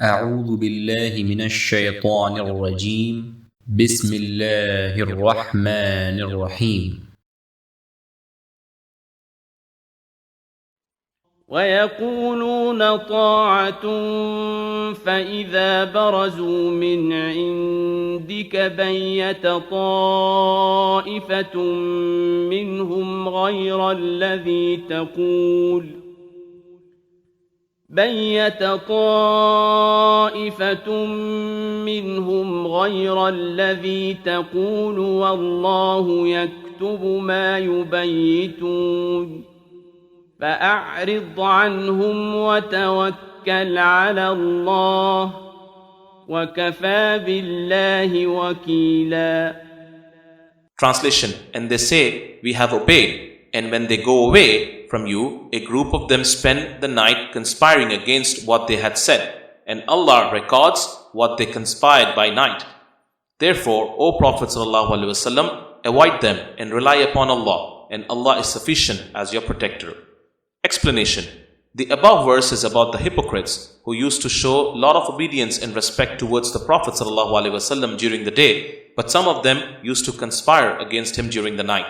أعوذ بالله من الشيطان الرجيم بسم الله الرحمن الرحيم ويقولون طاعة فإذا برزوا من عندك بيت طائفة منهم غير الذي تقول والله يكتب ما يبيتون فأعرض عنهم وتوكل على الله وكفى بالله وكيلا. Translation: And they say, We have obeyed. And when they go away from you, a group of them spend the night conspiring against what they had said. And Allah records what they conspired by night. Therefore, O Prophet ﷺ, avoid them and rely upon Allah, and Allah is sufficient as your protector. Explanation: The above verse is about the hypocrites who used to show a lot of obedience and respect towards the Prophet ﷺ during the day, but some of them used to conspire against him during the night.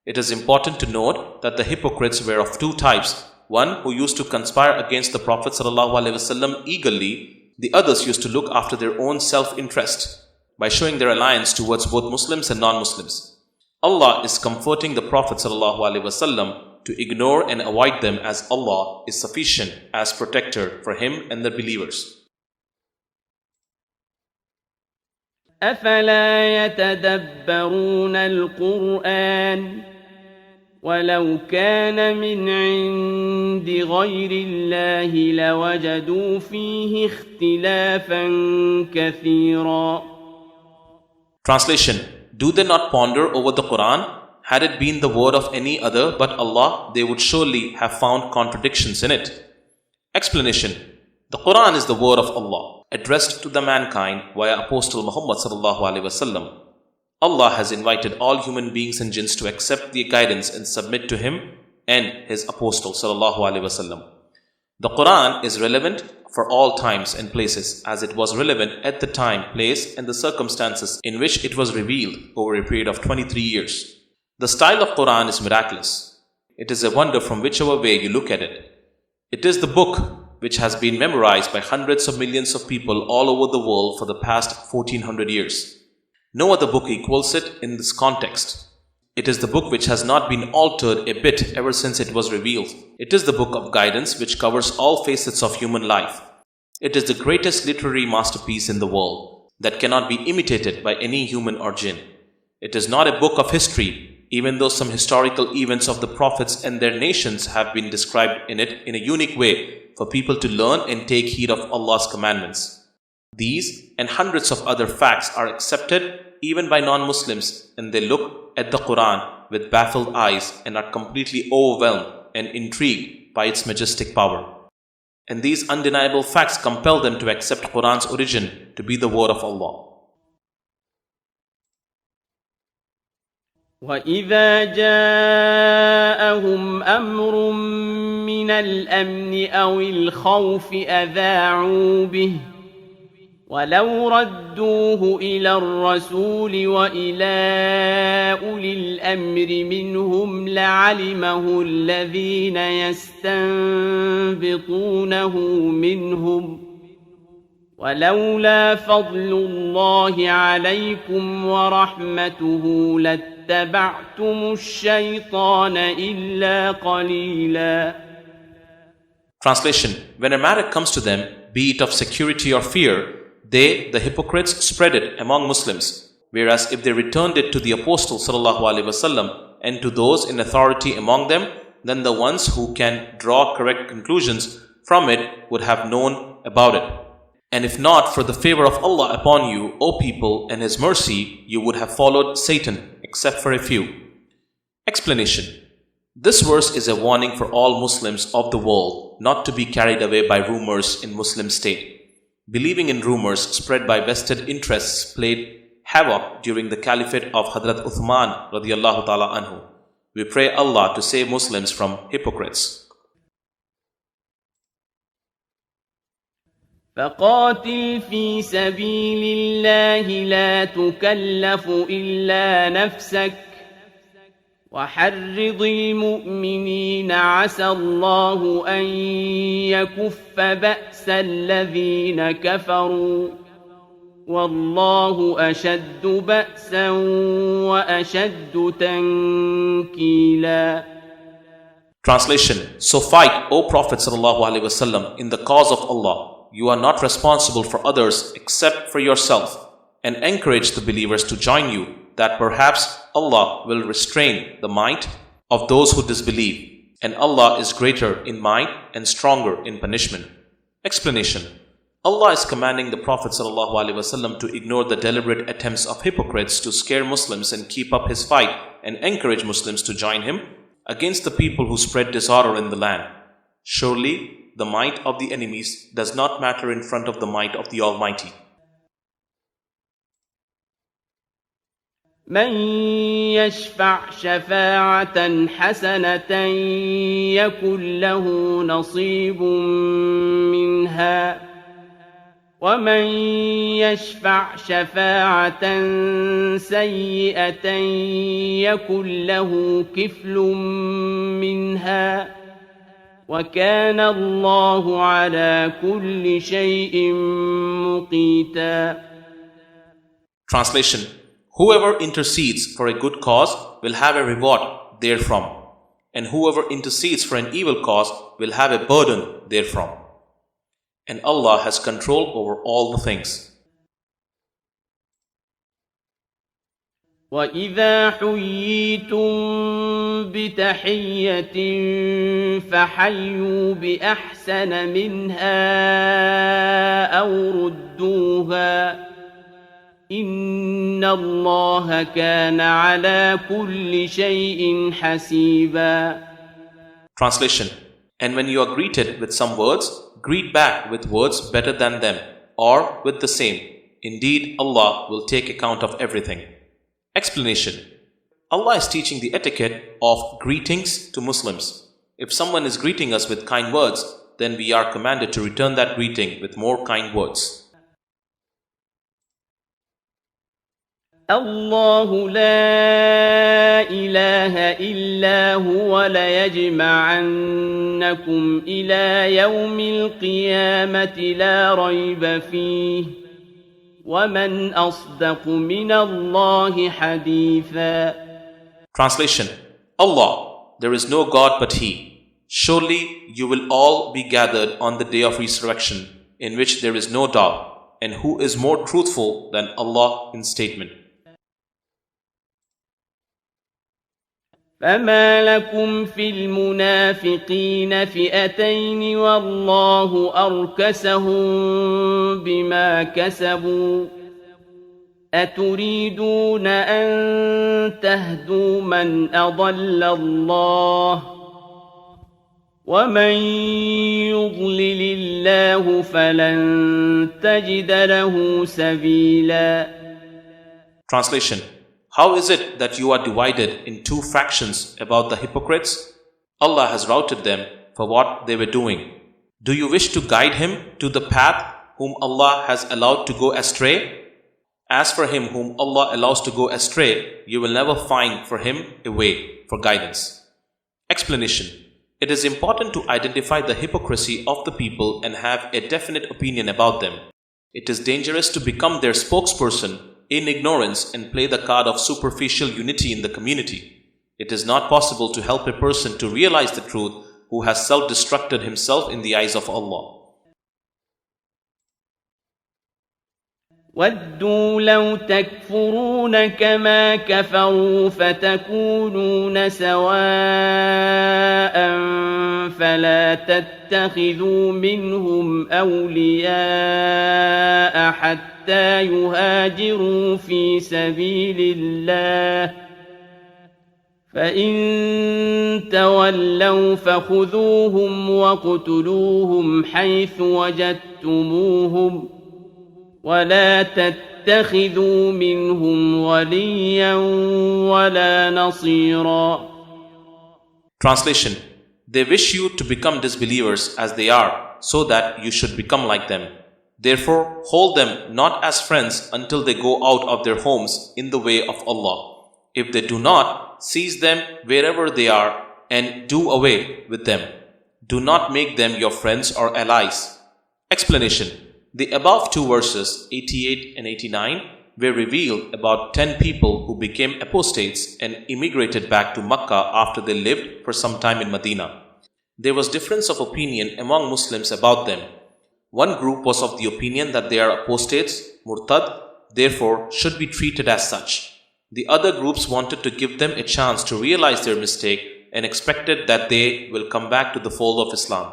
It is important to note that the hypocrites were of two types. One who used to conspire against the Prophet ﷺ eagerly, the others used to look after their own self-interest by showing their alliance towards both Muslims and non-Muslims. Allah is comforting the Prophet ﷺ to ignore and avoid them, as Allah is sufficient as protector for him and the believers. أفلا يتدبرون القرآن ولو كان من عند غير الله لوجدوا فيه اختلافا كثيرا. Translation: Do they not ponder over the Quran? Had it been the word of any other but Allah, they would surely have found contradictions in it. Explanation: The Quran is the word of Allah, addressed to the mankind via Apostle Muhammad ﷺ. Allah has invited all human beings and jinns to accept the guidance and submit to Him and His Apostle ﷺ. The Quran is relevant for all times and places, as it was relevant at the time, place, and the circumstances in which it was revealed over a period of 23 years. The style of Quran is miraculous. It is a wonder from whichever way you look at it. It is the book which has been memorized by hundreds of millions of people all over the world for the past 1400 years. No other book equals it in this context. It is the book which has not been altered a bit ever since it was revealed. It is the book of guidance which covers all facets of human life. It is the greatest literary masterpiece in the world that cannot be imitated by any human or jinn. It is not a book of history, even though some historical events of the prophets and their nations have been described in it in a unique way for people to learn and take heed of Allah's commandments. These and hundreds of other facts are accepted even by non-Muslims, and they look at the Quran with baffled eyes and are completely overwhelmed and intrigued by its majestic power. And these undeniable facts compel them to accept Quran's origin to be the word of Allah. وَإِذَا جَاءَهُمْ أَمْرٌ مِّنَ الْأَمْنِ أَوِ الْخَوْفِ أَذَاعُوا بِهِ وَلَوْ رَدُّوهُ إِلَى الرَّسُولِ وَإِلَى أُولِي الْأَمْرِ مِنْهُمْ لَعَلِمَهُ الَّذِينَ يَسْتَنبِطُونَهُ مِنْهُمْ ولولا فضل الله عليكم ورحمته لاتبعتم الشيطان إلا قليلا. Translation: When a matter comes to them, be it of security or fear, they, the hypocrites, spread it among Muslims. Whereas if they returned it to the Apostle ﷺ and to those in authority among them, then the ones who can draw correct conclusions from it would have known about it. And if not for the favor of Allah upon you, O people, and His mercy, you would have followed Satan, except for a few. Explanation: This verse is a warning for all Muslims of the world not to be carried away by rumors in Muslim state. Believing in rumors spread by vested interests played havoc during the caliphate of Hadrat Uthman radiallahu ta'ala anhu. We pray Allah to save Muslims from hypocrites. فقاتل في سبيل الله لا تكلف إلا نفسك وحرض المؤمنين عسى الله أن يكف بأس الذين كفروا والله أشد بأسا وأشد تنكيلا. Translation: So fight, O Prophet ﷺ, in the cause of Allah. You are not responsible for others except for yourself, and encourage the believers to join you, that perhaps Allah will restrain the might of those who disbelieve, and Allah is greater in might and stronger in punishment. Explanation: Allah is commanding the Prophet ﷺ to ignore the deliberate attempts of hypocrites to scare Muslims and keep up his fight and encourage Muslims to join him against the people who spread disorder in the land. Surely, the might of the enemies does not matter in front of the might of the Almighty. من يشفع شفاعة حسنة يكن له نصيب منها ومن يشفع شفاعة سيئة يكن له كفل منها وكان الله على كل شيء مقيتا. Translation: Whoever intercedes for a good cause will have a reward therefrom, and whoever intercedes for an evil cause will have a burden therefrom. And Allah has control over all the things. وَإِذَا حُيِّيتُم بِتَحِيَّةٍ فَحَيُّوا بِأَحْسَنَ مِنْهَا أَوْ رُدُّوهَا إِنَّ اللَّهَ كَانَ عَلَى كُلِّ شَيْءٍ حَسِيبًا. Translation: And when you are greeted with some words, greet back with words better than them, or with the same. Indeed, Allah will take account of everything. Explanation: Allah is teaching the etiquette of greetings to Muslims. If someone is greeting us with kind words, then we are commanded to return that greeting with more kind words. الله لا إله إلا هو ليجمعنكم إلى يوم القيامة لا ريب فيه ومن أصدق من الله حديثا. Translation: Allah, there is no God but He. Surely you will all be gathered on the day of resurrection, in which there is no doubt, and who is more truthful than Allah in statement. فما لكم في المنافقين فئتين والله أركسهم بما كسبوا أتريدون أن تهدوا من أضل الله ومن يضلل الله فلن تجد له سبيلا. Translation: How is it that you are divided in two fractions about the hypocrites? Allah has routed them for what they were doing. Do you wish to guide him to the path whom Allah has allowed to go astray? As for him whom Allah allows to go astray, you will never find for him a way for guidance. Explanation: It is important to identify the hypocrisy of the people and have a definite opinion about them. It is dangerous to become their spokesperson in ignorance and play the card of superficial unity in the community. It is not possible to help a person to realize the truth who has self-destructed himself in the eyes of Allah. وَدُّوا لَوْ تَكْفُرُونَ كَمَا كَفَرُوا فَتَكُونُونَ سَوَاءً فَلَا تَتَّخِذُوا مِنْهُمْ أَوْلِيَاءَ حَتَّى يُهَاجِرُوا فِي سَبِيلِ اللَّهِ فَإِن تَوَلَّوْا فَخُذُوهُمْ وَاقْتُلُوهُمْ حَيْثُ وَجَدتُّمُوهُمْ ولا تتخذوا منهم وليا ولا نصيرا. Translation: They wish you to become disbelievers as they are, so that you should become like them. Therefore, hold them not as friends until they go out of their homes in the way of Allah. If they do not, seize them wherever they are and do away with them. Do not make them your friends or allies. Explanation. The above two verses, 88 and 89, were revealed about 10 people who became apostates and immigrated back to Makkah after they lived for some time in Medina. There was difference of opinion among Muslims about them. One group was of the opinion that they are apostates, murtad, therefore should be treated as such. The other groups wanted to give them a chance to realize their mistake and expected that they will come back to the fold of Islam.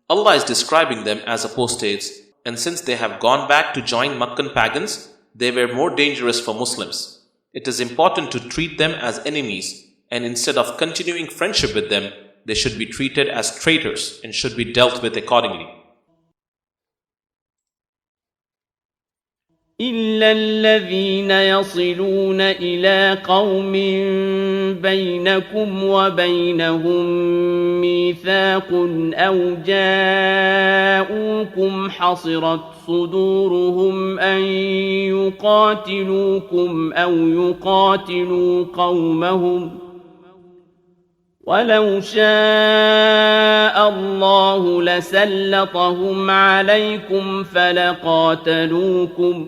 Allah is describing them as apostates, and since they have gone back to join Meccan pagans, they were more dangerous for Muslims. It is important to treat them as enemies, and instead of continuing friendship with them, they should be treated as traitors and should be dealt with accordingly. إلا الذين يصلون إلى قوم بينكم وبينهم ميثاق أو جاءوكم حصرت صدورهم أن يقاتلوكم أو يقاتلوا قومهم ولو شاء الله لسلطهم عليكم فلقاتلوكم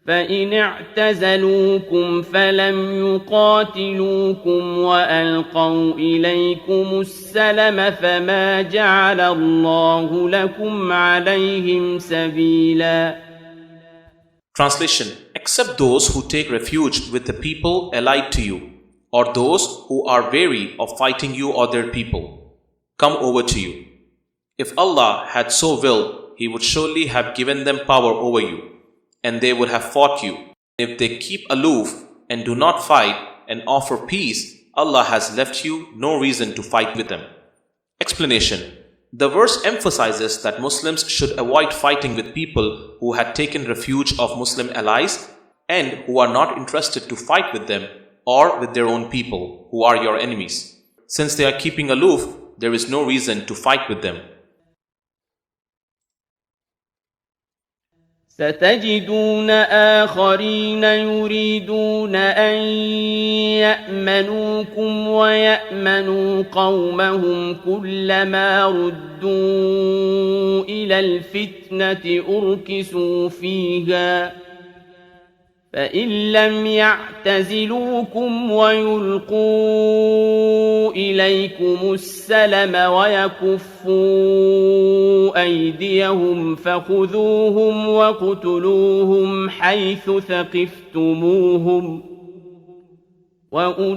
فإن اعتزلوكم فلم يقاتلوكم وألقوا إليكم السلم فما جعل الله لكم عليهم سبيلا. Translation. Except those who take refuge with the people allied to you, or those who are weary of fighting you or their people, come over to you. If Allah had so willed, He would surely have given them power over you, and they would have fought you. If they keep aloof and do not fight and offer peace, Allah has left you no reason to fight with them. Explanation. The verse emphasizes that Muslims should avoid fighting with people who had taken refuge of Muslim allies and who are not interested to fight with them or with their own people who are your enemies. Since they are keeping aloof, there is no reason to fight with them. ستجدون آخرين يريدون أن يأمنوكم ويأمنوا قومهم كلما ردوا إلى الفتنة أركسوا فيها فإن لم يعتزلوكم ويلقوا إليكم السلم ويكفوا أيديهم فخذوهم وقتلوهم حيث ثقفتموهم وأولئكم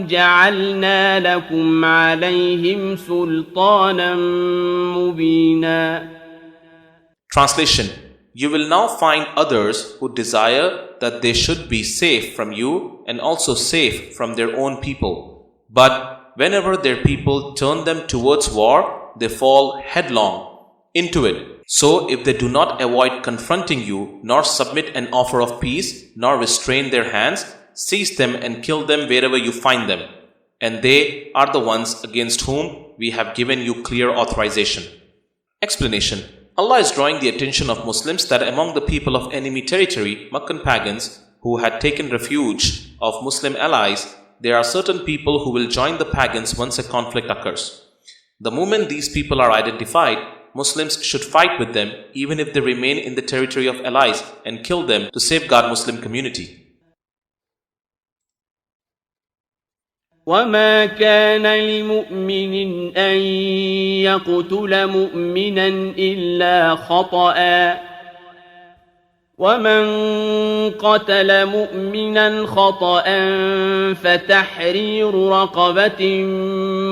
جعلنا لكم عليهم سلطانا مبينا. Translation. You will now find others who desire that they should be safe from you and also safe from their own people. But whenever their people turn them towards war, they fall headlong into it. So if they do not avoid confronting you, nor submit an offer of peace, nor restrain their hands, seize them and kill them wherever you find them. And they are the ones against whom we have given you clear authorization. Explanation. Allah is drawing the attention of Muslims that among the people of enemy territory, Meccan pagans, who had taken refuge of Muslim allies, there are certain people who will join the pagans once a conflict occurs. The moment these people are identified, Muslims should fight with them even if they remain in the territory of allies and kill them to safeguard Muslim community. وما كان لمؤمن أن يقتل مؤمنا إلا خطأ ومن قتل مؤمنا خطأ فتحرير رقبة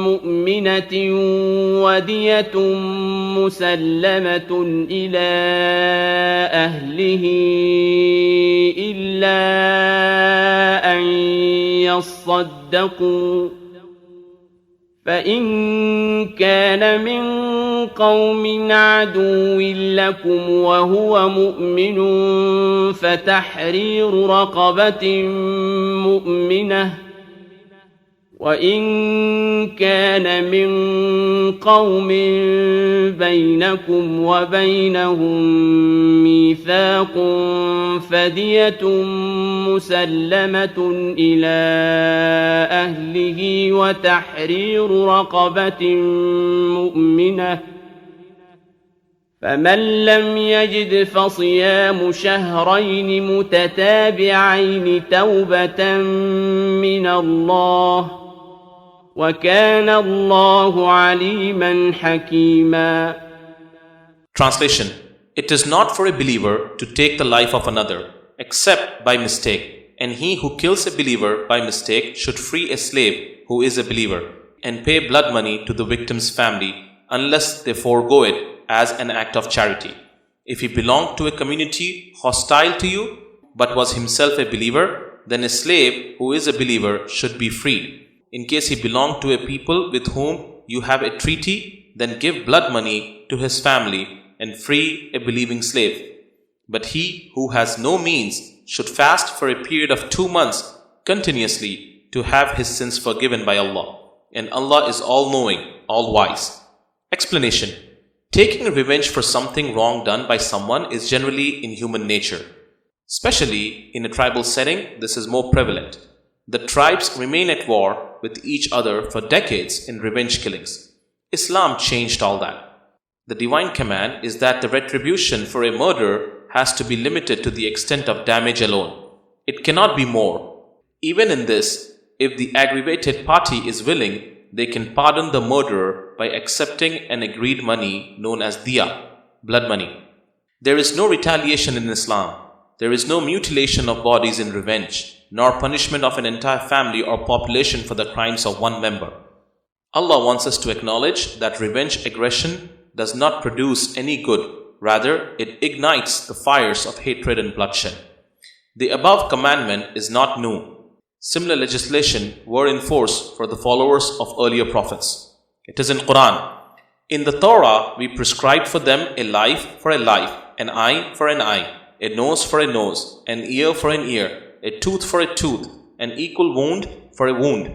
مؤمنة ودية مسلمة إلى أهله إلا أن يصدقوا فإن كان من قوم عدو لكم وهو مؤمن فتحرير رقبة مؤمنة وإن كان من قوم بينكم وبينهم ميثاق فدية مسلمة إلى أهله وتحرير رقبة مؤمنة فمن لم يجد فصيام شهرين متتابعين توبة من الله وَكَانَ اللَّهُ عَلِيمًا حَكِيمًا. Translation: It is not for a believer to take the life of another, except by mistake, and he who kills a believer by mistake should free a slave who is a believer, and pay blood money to the victim's family, unless they forego it as an act of charity. If he belonged to a community hostile to you, but was himself a believer, then a slave who is a believer should be freed. In case he belonged to a people with whom you have a treaty, then give blood money to his family and free a believing slave. But he who has no means should fast for a period of 2 months continuously to have his sins forgiven by Allah. And Allah is all-knowing, all-wise. Explanation: Taking revenge for something wrong done by someone is generally in human nature. Especially in a tribal setting, this is more prevalent. The tribes remain at war with each other for decades in revenge killings. Islam changed all that. The divine command is that the retribution for a murder has to be limited to the extent of damage alone. It cannot be more. Even in this, if the aggravated party is willing, they can pardon the murderer by accepting an agreed money known as diya, blood money. There is no retaliation in Islam. There is no mutilation of bodies in revenge, nor punishment of an entire family or population for the crimes of one member. Allah wants us to acknowledge that revenge aggression does not produce any good, rather it ignites the fires of hatred and bloodshed. The above commandment is not new. Similar legislation were in force for the followers of earlier prophets. It is in Quran. In the Torah, we prescribed for them a life for a life, an eye for an eye, a nose for a nose, an ear for an ear, a tooth for a tooth, an equal wound for a wound.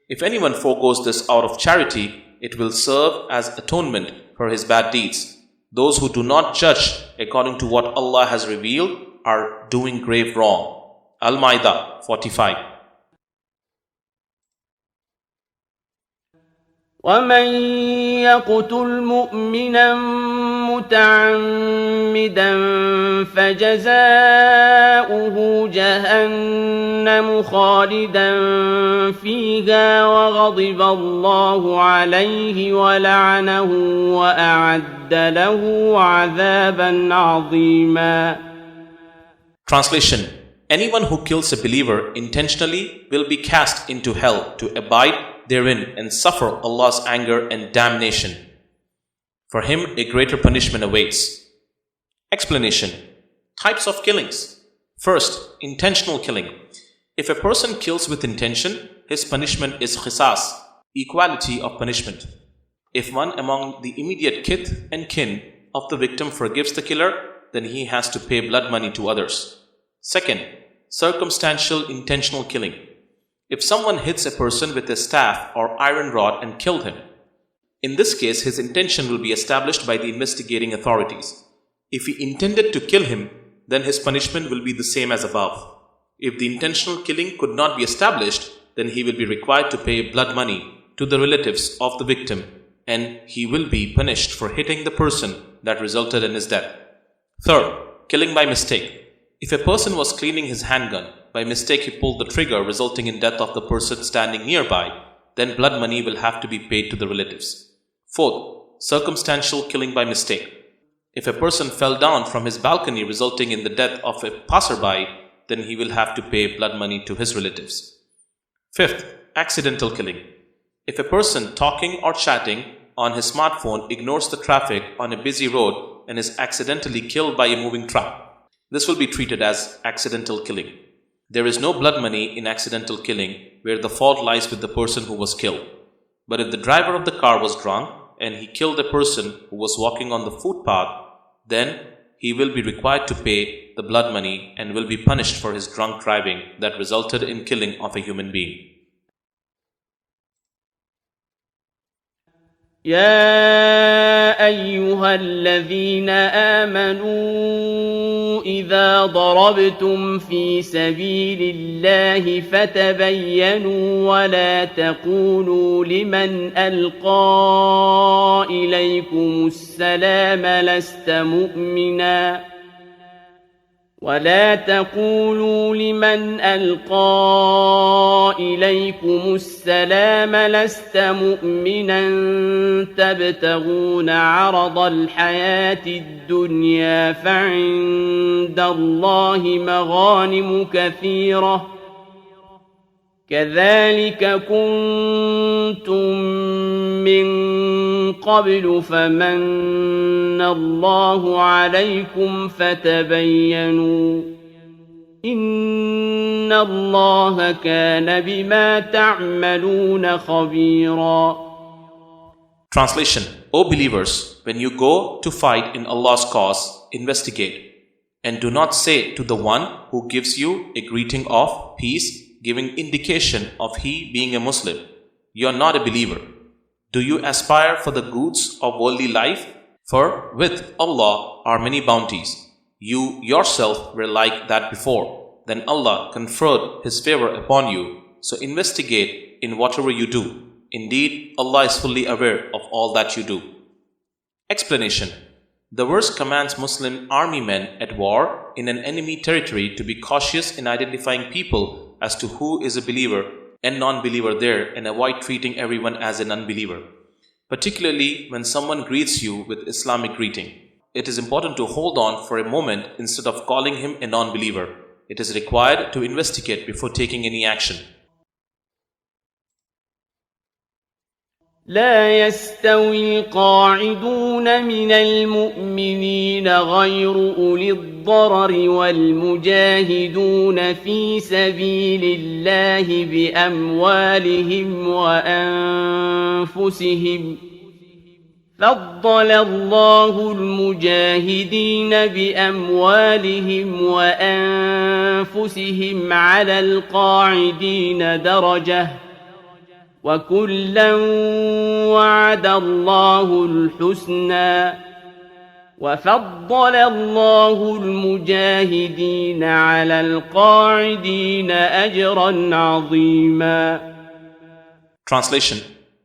If anyone forgoes this out of charity, it will serve as atonement for his bad deeds. Those who do not judge according to what Allah has revealed are doing grave wrong. Al-Ma'idah 45. وَمَنْ يَقْتُلْ مُؤْمِنًا مُتَعَمِّدًا فَجَزَاؤُهُ جَهَنَّمُ خَالِدًا فِيهَا وَغَضِبَ اللَّهُ عَلَيْهِ وَلَعَنَهُ وَأَعَدَّ لَهُ عَذَابًا عَظِيمًا. Translation: Anyone who kills a believer intentionally will be cast into hell to abide therein and suffer Allah's anger and damnation. For him a greater punishment awaits. Explanation: Types of killings. First, intentional killing. If a person kills with intention, his punishment is qisas, equality of punishment. If one among the immediate kith and kin of the victim forgives the killer, then he has to pay blood money to others. Second, circumstantial intentional killing. If someone hits a person with a staff or iron rod and killed him, in this case his intention will be established by the investigating authorities. If he intended to kill him, then his punishment will be the same as above. If the intentional killing could not be established, then he will be required to pay blood money to the relatives of the victim, and he will be punished for hitting the person that resulted in his death. Third, killing by mistake. If a person was cleaning his handgun, by mistake he pulled the trigger resulting in death of the person standing nearby, then blood money will have to be paid to the relatives. Fourth, circumstantial killing by mistake. If a person fell down from his balcony resulting in the death of a passerby, then he will have to pay blood money to his relatives. Fifth, accidental killing. If a person talking or chatting on his smartphone ignores the traffic on a busy road and is accidentally killed by a moving truck, this will be treated as accidental killing. There is no blood money in accidental killing where the fault lies with the person who was killed. But if the driver of the car was drunk and he killed a person who was walking on the footpath, then he will be required to pay the blood money and will be punished for his drunk driving that resulted in killing of a human being. يا أيها الذين آمنوا إذا ضربتم في سبيل الله فتبينوا ولا تقولوا لمن ألقى إليكم السلام لست مؤمنا تبتغون عرض الحياة الدنيا فعند الله مغانم كثيرة كذلك كنتم من قبل فمن الله عليكم فتبينوا إن الله كان بما تعملون خبيرا. Translation: O believers, when you go to fight in Allah's cause, investigate, and do not say to the one who gives you a greeting of peace, giving indication of he being a Muslim, you are not a believer. Do you aspire for the goods of worldly life? For with Allah are many bounties. You yourself were like that before. Then Allah conferred His favor upon you. So investigate in whatever you do. Indeed, Allah is fully aware of all that you do. Explanation: the verse commands Muslim army men at war in an enemy territory to be cautious in identifying people as to who is a believer and non-believer there, and avoid treating everyone as an unbeliever, particularly when someone greets you with Islamic greeting. It is important to hold on for a moment instead of calling him a non-believer. It is required to investigate before taking any action. لا يستوي القاعدون من المؤمنين غير أولي الضرر والمجاهدون في سبيل الله بأموالهم وأنفسهم فضل الله المجاهدين بأموالهم وأنفسهم على القاعدين درجة وكلا وعد الله الحسنى وفضل الله المجاهدين على القاعدين أجرا عظيما. Translation: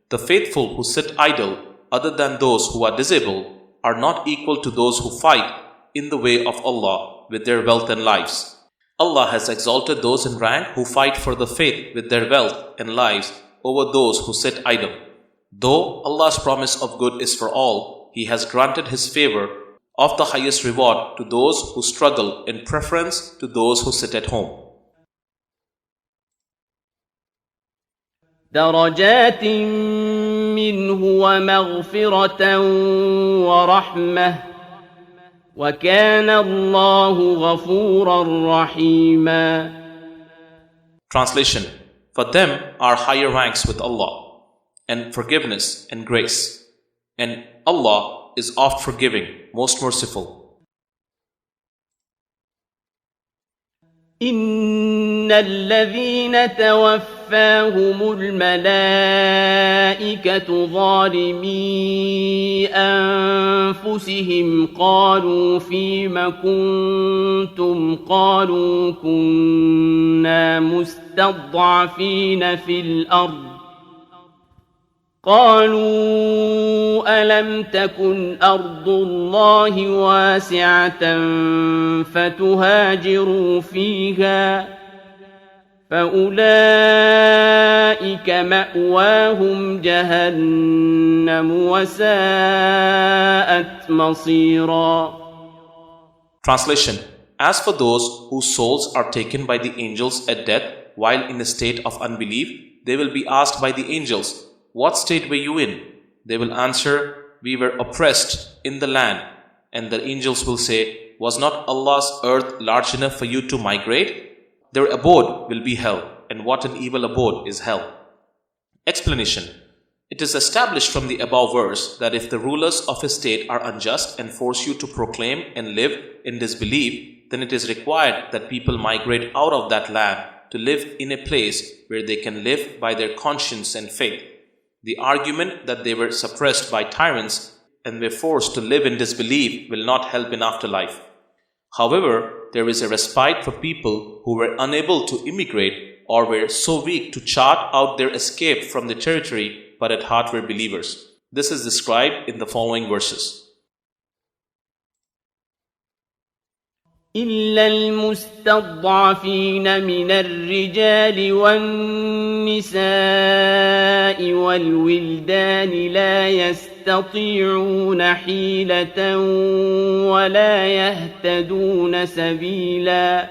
the faithful who sit idle other than those who are disabled are not equal to those who fight in the way of Allah with their wealth and lives. Allah has exalted those in rank who fight for the faith with their wealth and lives over those who sit idle. Though Allah's promise of good is for all, He has granted His favor of the highest reward to those who struggle in preference to those who sit at home. درجات منه ومغفرة ورحمة وكان الله غفورا رحيما. Translation: for them are higher ranks with Allah, and forgiveness and grace, and Allah is oft forgiving, most merciful. إن الذين توفاهم الملائكة ظالمي أنفسهم قالوا فيم كنتم قالوا كنا مستضعفين في الأرض قالوا ألم تكن أرض الله واسعة فتهاجروا فيها فأولئك مأواهم جهنم وساءت مصيرا. Translation: as for those whose souls are taken by the angels at death while in a state of unbelief, they will be asked by the angels, "What state were you in?" They will answer, "We were oppressed in the land." And the angels will say, "Was not Allah's earth large enough for you to migrate?" Their abode will be hell, and what an evil abode is hell. Explanation: it is established from the above verse that if the rulers of a state are unjust and force you to proclaim and live in disbelief, then it is required that people migrate out of that land to live in a place where they can live by their conscience and faith. The argument that they were suppressed by tyrants and were forced to live in disbelief will not help in afterlife. However, there is a respite for people who were unable to immigrate or were so weak to chart out their escape from the territory but at heart were believers. This is described in the following verses. إلا المستضعفين من الرجال والنساء والولدان لا يستطيعون حيلة ولا يهتدون سبيلا.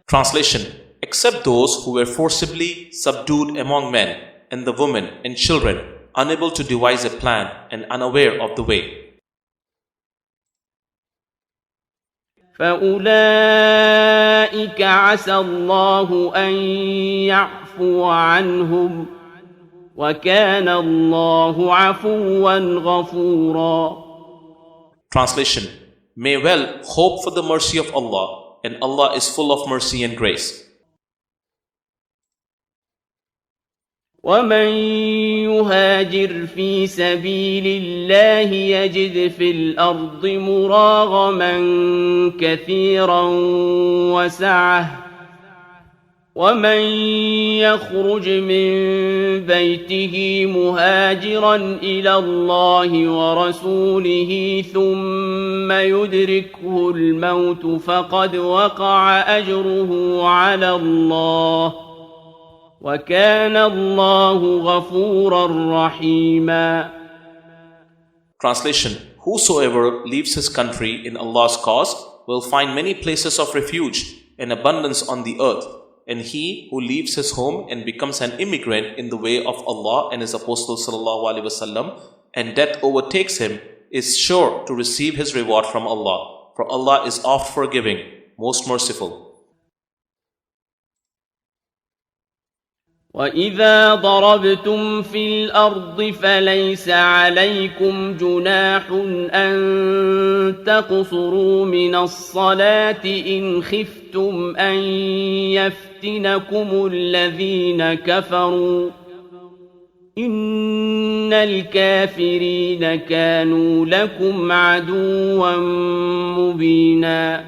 Translation: Except those who were forcibly subdued among men and the women and children, unable to devise a plan and unaware of the way. فأولئك عسى الله أن يعفو عنهم وكان الله عفوا غفورا. Translation: May well hope for the mercy of Allah, and Allah is full of mercy and grace. ومن يهاجر في سبيل الله يجد في الأرض مراغما كثيرا وسعة ومن يخرج من بيته مهاجرا إلى الله ورسوله ثم يدركه الموت فقد وقع أجره على الله وَكَانَ اللَّهُ غَفُورًا رَحِيمًا. Translation: Whosoever leaves his country in Allah's cause will find many places of refuge and abundance on the earth, and he who leaves his home and becomes an immigrant in the way of Allah and His Apostle ﷺ, and death overtakes him, is sure to receive his reward from Allah, for Allah is oft forgiving, most merciful. وَإِذَا ضَرَبْتُمْ فِي الْأَرْضِ فَلَيْسَ عَلَيْكُمْ جُنَاحٌ أَن تَقْصُرُوا مِنَ الصَّلَاةِ إِنْ خِفْتُمْ أَن يَفْتِنَكُمُ الَّذِينَ كَفَرُوا إِنَّ الْكَافِرِينَ كَانُوا لَكُمْ عَدُوًّا مُبِينًا.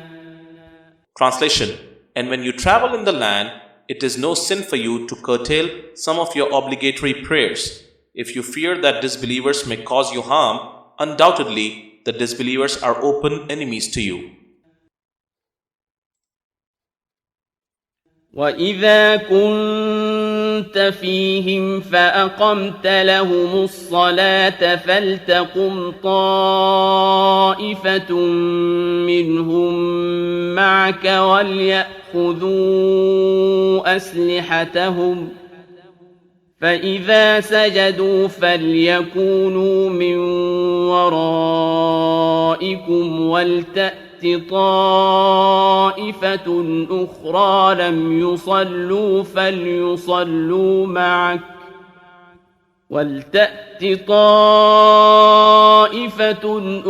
Translation: And when you travel in the land, it is no sin for you to curtail some of your obligatory prayers. If you fear that disbelievers may cause you harm, undoubtedly the disbelievers are open enemies to you. وَإِذَا كُنْتَ فِيهِمْ فَأَقَمْتَ لَهُمُ الصَّلَاةَ فَلْتَقُمْ طَائِفَةٌ مِّنْهُمْ مَعَكَ وَلْيَأْخُذُوا أَسْلِحَتَهُمْ فَإِذَا سَجَدُوا فَلْيَكُونُوا مِنْ وَرَائِكُمْ وَلْتَأْتِ طَائِفَةٌ أُخْرَى لَمْ يُصَلُّوا فَلْيُصَلُّوا مَعَكَ وَلْتَأْتِ طَائِفَةٌ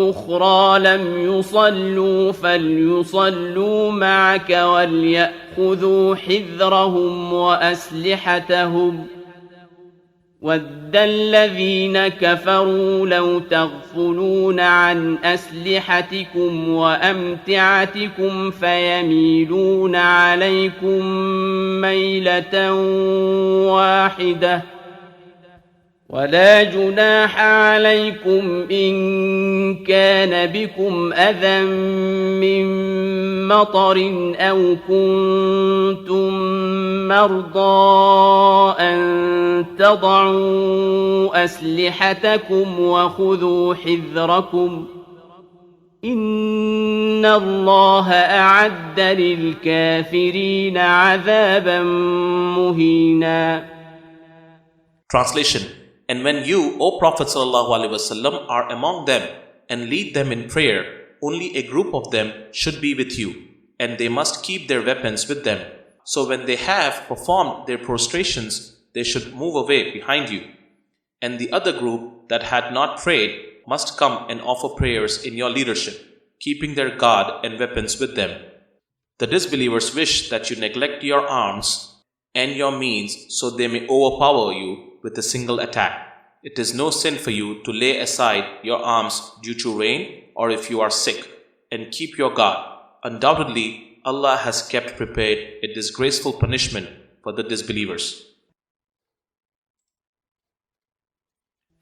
أُخْرَى لَمْ يُصَلُّوا فَلْيُصَلُّوا مَعَكَ وَلْيَأْخُذُوا حِذْرَهُمْ وَأَسْلِحَتَهُمْ وَدَّ الَّذِينَ كَفَرُوا لَوْ تَغْفُلُونَ عَنْ أَسْلِحَتِكُمْ وَأَمْتِعَتِكُمْ فَيَمِيلُونَ عَلَيْكُمْ مَيْلَةً وَاحِدَةً وَلَا جُنَاحَ عَلَيْكُمْ إِن كَانَ بِكُمْ أَذًى مِّن مَّطَرٍ أَوْ كُنتُم مَّرْضَىٰ أَن تَضَعُوا أَسْلِحَتَكُمْ وَخُذُوا حِذْرَكُمْ إِنَّ اللَّهَ أَعَدَّ لِلْكَافِرِينَ عَذَابًا مُّهِينًا. Translation: And when you, O Prophet ﷺ, are among them and lead them in prayer, only a group of them should be with you, and they must keep their weapons with them. So when they have performed their prostrations, they should move away behind you. And the other group that had not prayed must come and offer prayers in your leadership, keeping their guard and weapons with them. The disbelievers wish that you neglect your arms and your means so they may overpower you with a single attack. It is no sin for you to lay aside your arms due to rain or if you are sick, and keep your guard. Undoubtedly, Allah has kept prepared a disgraceful punishment for the disbelievers.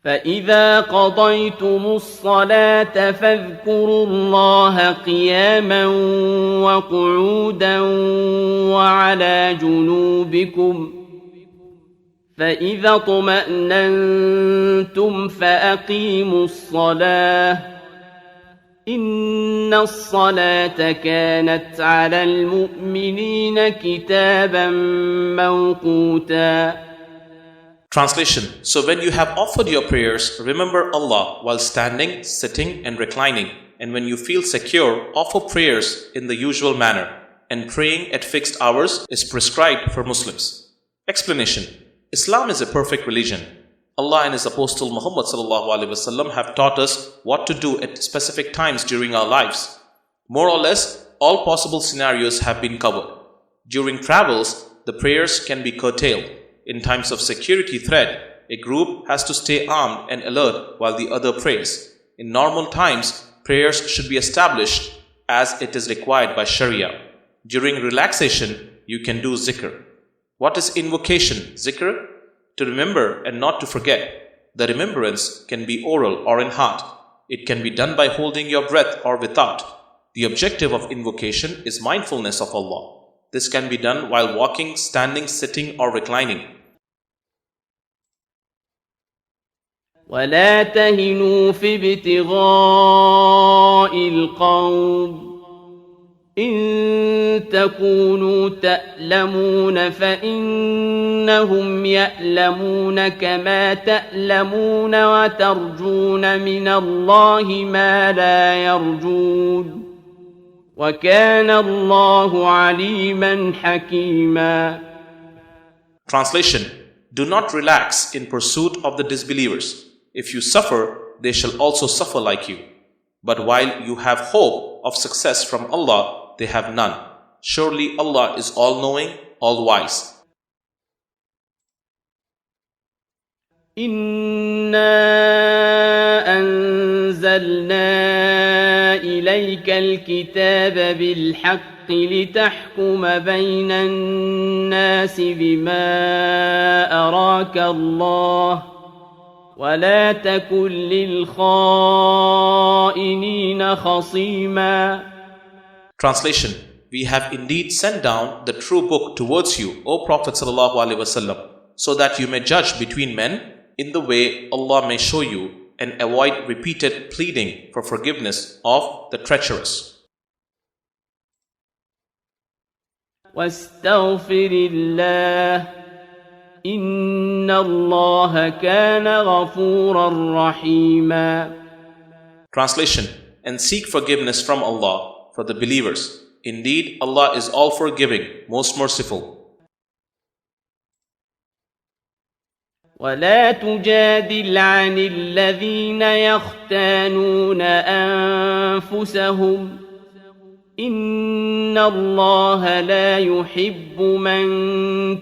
فإذا قضيتم الصلاة فاذكروا الله قياما وقعودا وعلى جنوبكم فإذا اطمأننتم فأقيموا الصلاة إن الصلاة كانت على المؤمنين كتابا موقوتا. Translation. So when you have offered your prayers, remember Allah while standing, sitting and reclining. And when you feel secure, offer prayers in the usual manner. And praying at fixed hours is prescribed for Muslims. Explanation. Islam is a perfect religion. Allah and His Apostle Muhammad ﷺ have taught us what to do at specific times during our lives. More or less, all possible scenarios have been covered. During travels, the prayers can be curtailed. In times of security threat, a group has to stay armed and alert while the other prays. In normal times, prayers should be established as it is required by Sharia. During relaxation, you can do zikr. What is invocation, zikr? To remember and not to forget. The remembrance can be oral or in heart. It can be done by holding your breath or without. The objective of invocation is mindfulness of Allah. This can be done while walking, standing, sitting or reclining. ولا تهنوا في ابتغاء القوم إن تكونوا تألمون فإنهم يألمون كما تألمون وترجون من الله ما لا يرجون وكان الله عليما حكيما. Translation. Do not relax in pursuit of the disbelievers. If you suffer, they shall also suffer like you. But while you have hope of success from Allah, they have none. Surely Allah is all-knowing, all-wise. إِنَّا أَنزَلْنَا إِلَيْكَ الْكِتَابَ بِالْحَقِّ لِتَحْكُمَ بَيْنَ النَّاسِ بِمَا أَرَاكَ اللَّهُ وَلَا تَكُنْ لِلْخَائِنِينَ خَصِيمًا. Translation. We have indeed sent down the true book towards you, O Prophet ﷺ, so that you may judge between men in the way Allah may show you and avoid repeated pleading for forgiveness of the treacherous. واستغفر الله إن الله كان غفورا رحيما. Translation. And seek forgiveness from Allah for the believers. Indeed, Allah is all forgiving, most merciful. ولا تجادل عن الذين يختانون أنفسهم إن الله لا يحب من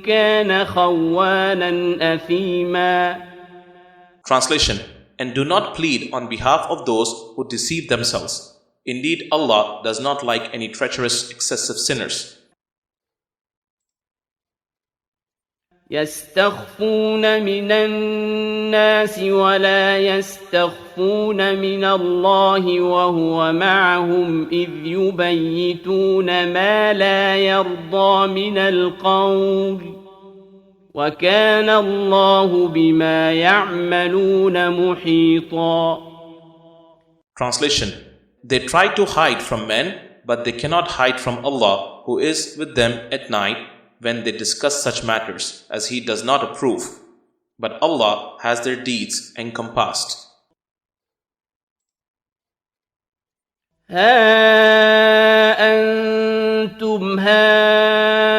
كان خوانا أثيما. Translation. And do not plead on behalf of those who deceive themselves. Indeed, Allah does not like any treacherous, excessive sinners. يستخفون من الناس ولا يستخفون من الله وهو معهم إذ يبيتون ما لا يرضى من القول وكان الله بما يعملون محيطا. Translation. They try to hide from men, but they cannot hide from Allah, who is with them at night when they discuss such matters, as He does not approve. But Allah has their deeds encompassed. ها أنتم هؤلاء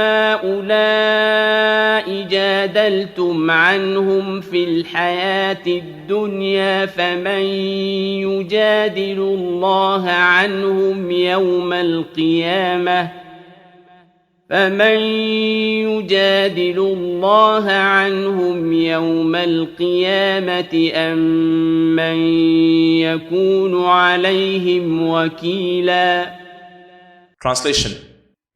جادلتم عنهم في الحياة الدنيا فمن يجادل الله عنهم يوم القيامة فمن يجادل الله عنهم يوم القيامة أم من يكون عليهم وكيلا. Translation: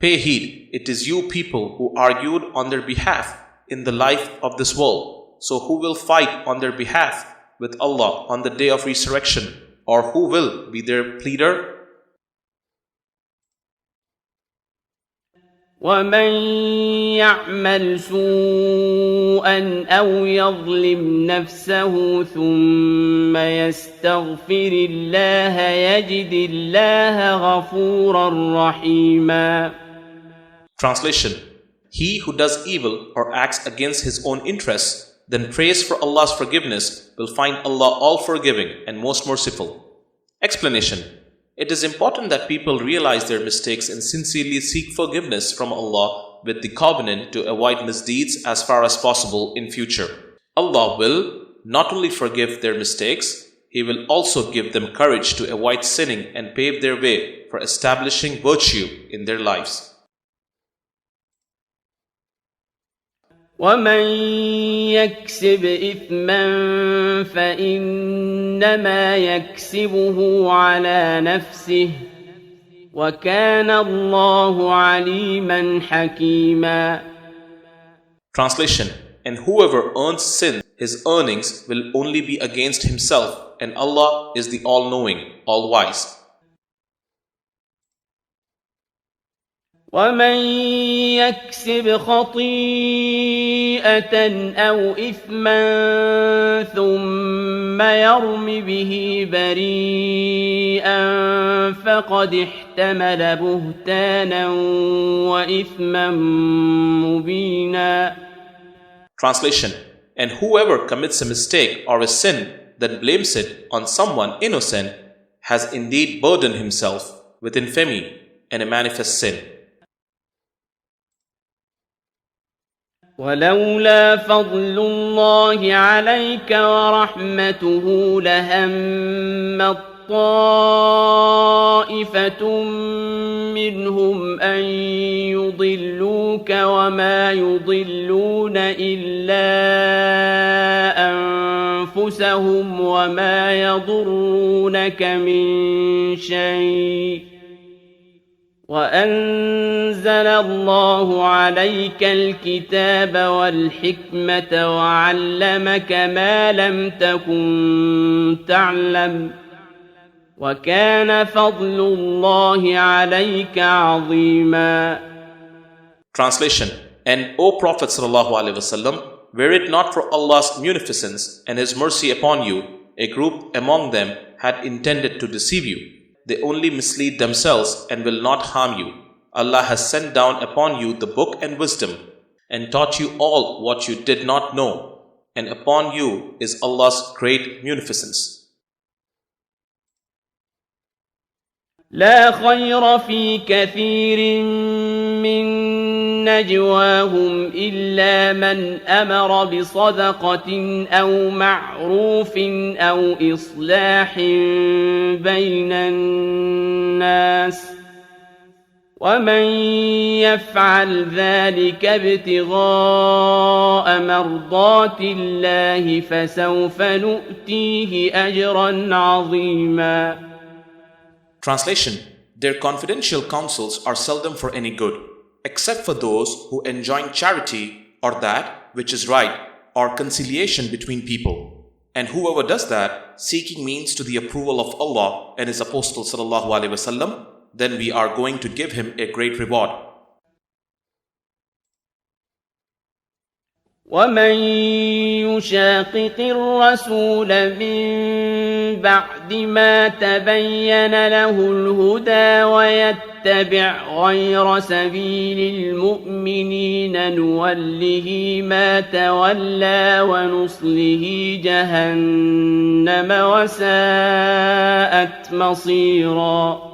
Pay heed, it is you people who argued on their behalf in the life of this world. So who will fight on their behalf with Allah on the day of resurrection, or who will be their pleader? ومن يعمل سوءا أو يظلم نفسه ثم يستغفر الله يجد الله غفورا رحيما. Translation: He who does evil or acts against his own interests, then prays for Allah's forgiveness, will find Allah all forgiving and most merciful. Explanation: It is important that people realize their mistakes and sincerely seek forgiveness from Allah with the covenant to avoid misdeeds as far as possible in future. Allah will not only forgive their mistakes, He will also give them courage to avoid sinning and pave their way for establishing virtue in their lives. ومن يكسب إثما فإنما يكسبه على نفسه وكان الله عليما حكيما. Translation: And whoever earns sin, his earnings will only be against himself, and Allah is the all-knowing, all-wise. ومن يكسب خطيئة أو إثما ثم يرم به بريئا فقد احتمل بهتانا وإثما مبينا. Translation: And whoever commits a mistake or a sin, then blames it on someone innocent, has indeed burdened himself with infamy and a manifest sin. ولولا فضل الله عليك ورحمته لهم طائفة منهم أن يضلوك وما يضلون إلا أنفسهم وما يضرونك من شيء وأنزل الله عليك الكتاب والحكمة وعلمك ما لم تكن تعلم وكان فضل الله عليك عظيما. Translation: And O Prophet ﷺ, were it not for Allah's munificence and His mercy upon you, a group among them had intended to deceive you. They only mislead themselves and will not harm you. Allah has sent down upon you the book and wisdom, and taught you all what you did not know, and upon you is Allah's great munificence. لا خير في كثير من نجواهم إلا من أمر بصدقة أو معروف أو إصلاح بين الناس ومن يفعل ذلك ابتغاء مرضات الله فسوف نؤتيه أجرا عظيما. Translation: Their confidential counsels are seldom for any good, except for those who enjoin charity or that which is right, or conciliation between people. And whoever does that, seeking means to the approval of Allah and His Apostle ﷺ, then we are going to give him a great reward. ومن يشاقق الرسول من بعد ما تبين له الهدى ويتبع غير سبيل المؤمنين نوله ما تولى ونصله جهنم وساءت مصيرا.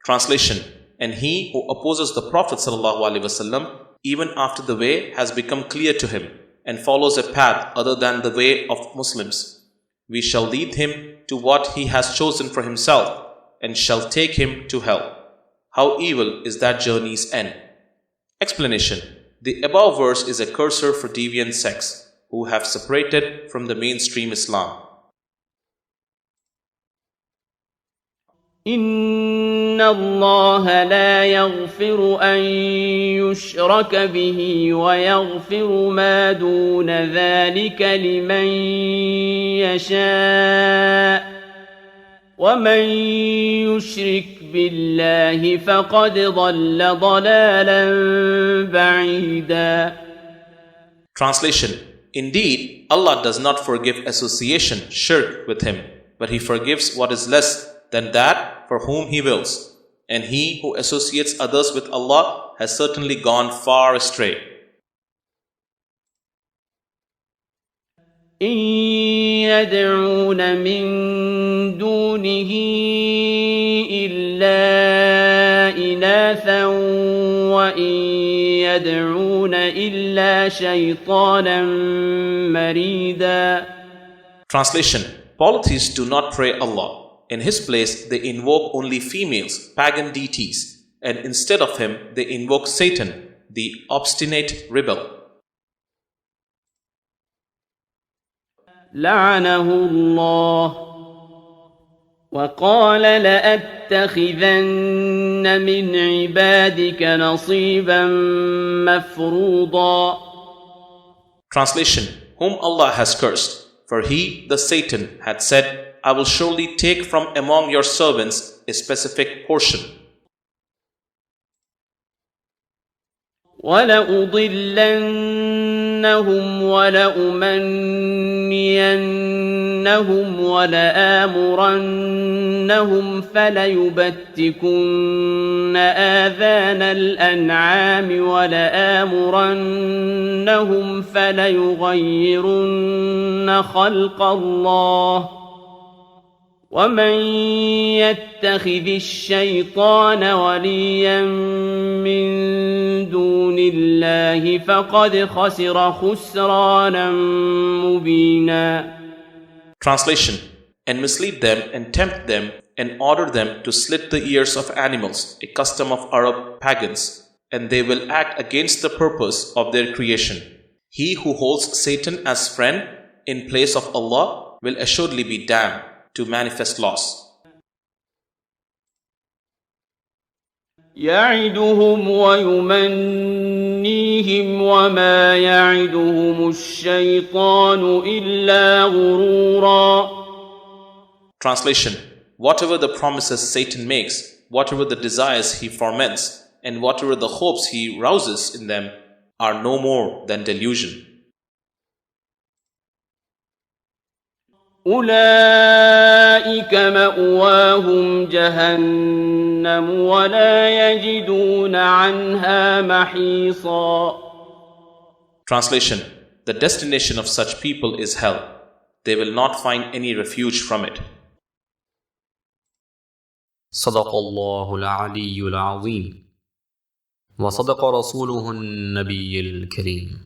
Translation: And he who opposes the Prophet ﷺ even after the way has become clear to him and follows a path other than the way of Muslims, we shall lead him to what he has chosen for himself and shall take him to hell. How evil is that journey's end! Explanation. The above verse is a cursor for deviant sects who have separated from the mainstream Islam. إن الله لا يغفر أن يشرك به ويغفر ما دون ذلك لمن يشاء ومن يشرك بالله فقد ضل ضلالا بعيدا. Translation. Indeed, Allah does not forgive association, shirk, with Him, but He forgives what is less than that for whom He wills. And he who associates others with Allah has certainly gone far astray. إن يدعون من دونه إلا إناثا وإن يدعون إلا شيطانا مريدا. Translation. Polytheists do not pray Allah. In His place, they invoke only females, pagan deities, and instead of Him, they invoke Satan, the obstinate rebel. لعنه الله وقال لأتخذن من عبادك نصيبا مفروضا. Translation. Whom Allah has cursed, for he, the Satan, had said, I will surely take from among your servants a specific portion. وَلَأُضِلَّنَّهُمْ وَلَأُمَنِّيَنَّهُمْ وَلَآمُرَنَّهُمْ فَلَيُبَتِّكُنَّ آذَانَ الْأَنْعَامِ وَلَآمُرَنَّهُمْ فَلَيُغَيِّرُنَّ خَلْقَ اللَّهِ وَمَن يَتَّخِذِ الشَّيْطَانَ وَلِيًّا مِّن دُونِ اللَّهِ فَقَدْ خَسِرَ خُسْرَانًا مُّبِينًا. Translation. And mislead them and tempt them and order them to slit the ears of animals, a custom of Arab pagans, and they will act against the purpose of their creation. He who holds Satan as friend in place of Allah will assuredly be damned to manifest loss. يعدهم ويمنيهم وما يعدهم الشيطان إلا غرورا. Translation. Whatever the promises Satan makes, whatever the desires he foments, and whatever the hopes he rouses in them are no more than delusion. أولئك مأواهم جهنم ولا يجدون عنها محيصا. Translation. The destination of such people is hell. They will not find any refuge from it. صدق الله العلي العظيم وصدق رسوله النبي الكريم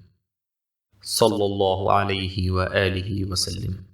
صلى الله عليه وآله وسلم.